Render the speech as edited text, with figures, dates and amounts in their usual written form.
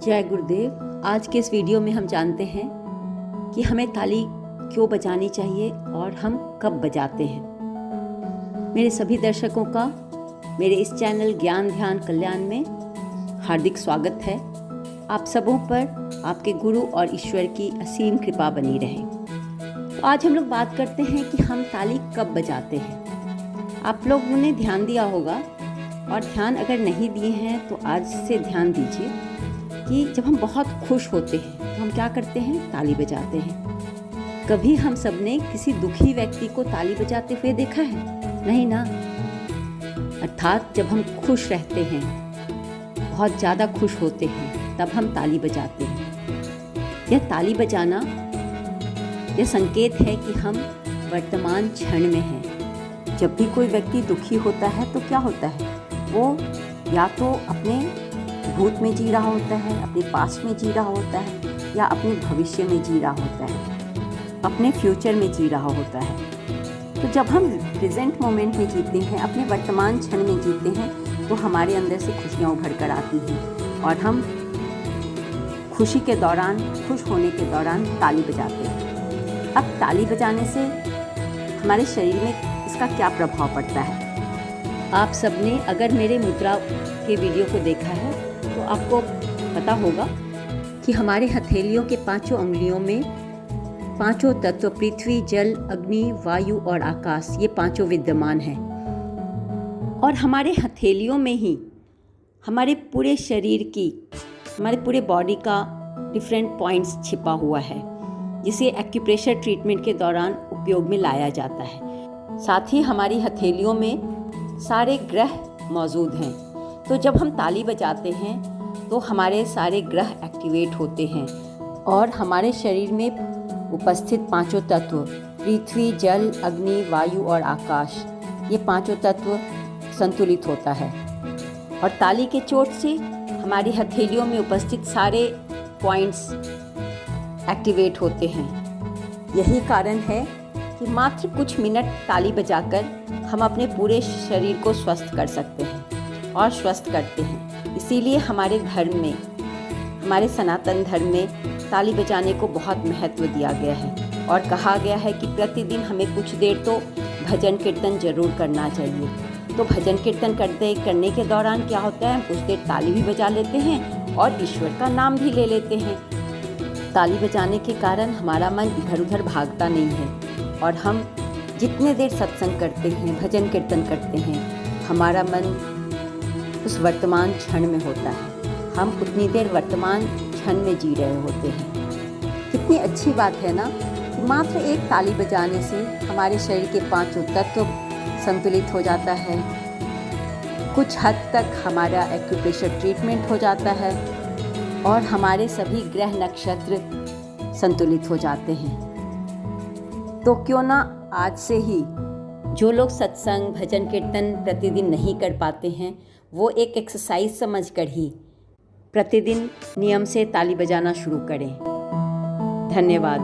जय गुरुदेव। आज के इस वीडियो में हम जानते हैं कि हमें ताली क्यों बजानी चाहिए और हम कब बजाते हैं। मेरे सभी दर्शकों का मेरे इस चैनल ज्ञान ध्यान कल्याण में हार्दिक स्वागत है। आप सबों पर आपके गुरु और ईश्वर की असीम कृपा बनी रहे। तो आज हम लोग बात करते हैं कि हम ताली कब बजाते हैं। आप लोगों ने ध्यान दिया होगा, और ध्यान अगर नहीं दिए हैं तो आज से ध्यान दीजिए कि जब हम बहुत खुश होते हैं तो हम क्या करते हैं, ताली बजाते हैं। कभी हम सब ने किसी दुखी व्यक्ति को ताली बजाते हुए देखा है? नहीं ना। अर्थात जब हम खुश रहते हैं, बहुत ज़्यादा खुश होते हैं, तब हम ताली बजाते हैं। यह ताली बजाना यह संकेत है कि हम वर्तमान क्षण में हैं। जब भी कोई व्यक्ति दुखी होता है तो क्या होता है, वो या तो अपने भूत में जी रहा होता है, अपने पास्ट में जी रहा होता है, या अपने भविष्य में जी रहा होता है, अपने फ्यूचर में जी रहा होता है। तो जब हम प्रेजेंट मोमेंट में जीते हैं, अपने वर्तमान क्षण में जीते हैं, तो हमारे अंदर से खुशियाँ उभर कर आती हैं और हम खुशी के दौरान, खुश होने के दौरान ताली बजाते हैं। अब ताली बजाने से हमारे शरीर में इसका क्या प्रभाव पड़ता है? आप सबने अगर मेरे मुद्रा के वीडियो को देखा है तो आपको पता होगा कि हमारे हथेलियों के पांचों अंगुलियों में पांचों तत्व पृथ्वी, जल, अग्नि, वायु और आकाश, ये पांचों विद्यमान हैं। और हमारे हथेलियों में ही हमारे पूरे शरीर की, हमारे पूरे बॉडी का डिफरेंट पॉइंट्स छिपा हुआ है, जिसे एक्यूप्रेशर ट्रीटमेंट के दौरान उपयोग में लाया जाता है। साथ ही हमारी हथेलियों में सारे ग्रह मौजूद हैं। तो जब हम ताली बजाते हैं तो हमारे सारे ग्रह एक्टिवेट होते हैं और हमारे शरीर में उपस्थित पांचों तत्व पृथ्वी, जल, अग्नि, वायु और आकाश, ये पांचों तत्व संतुलित होता है। और ताली के चोट से हमारी हथेलियों में उपस्थित सारे पॉइंट्स एक्टिवेट होते हैं। यही कारण है कि मात्र कुछ मिनट ताली बजाकर हम अपने पूरे शरीर को स्वस्थ कर सकते हैं और स्वस्थ करते हैं। इसीलिए हमारे धर्म में, हमारे सनातन धर्म में ताली बजाने को बहुत महत्व दिया गया है और कहा गया है कि प्रतिदिन हमें कुछ देर तो भजन कीर्तन जरूर करना चाहिए। तो भजन कीर्तन करने के दौरान क्या होता है, हम कुछ देर ताली भी बजा लेते हैं और ईश्वर का नाम भी ले लेते हैं। ताली बजाने के कारण हमारा मन इधर उधर भागता नहीं है और हम जितने देर सत्संग करते हैं, भजन कीर्तन करते हैं, हमारा मन उस वर्तमान क्षण में होता है। हम उतनी देर वर्तमान क्षण में जी रहे होते हैं। कितनी अच्छी बात है ना कि मात्र एक ताली बजाने से हमारे शरीर के पांचों तत्व संतुलित हो जाता है। कुछ हद तक हमारा एक्यूप्रेशर ट्रीटमेंट हो जाता है और हमारे सभी ग्रह नक्षत्र संतुलित हो जाते हैं। तो क्यों ना आज से ही जो लोग सत्संग, भजन कीर्तन प्रतिदिन नहीं कर पाते हैं, वो एक एक्सरसाइज समझकर ही प्रतिदिन नियम से ताली बजाना शुरू करें। धन्यवाद।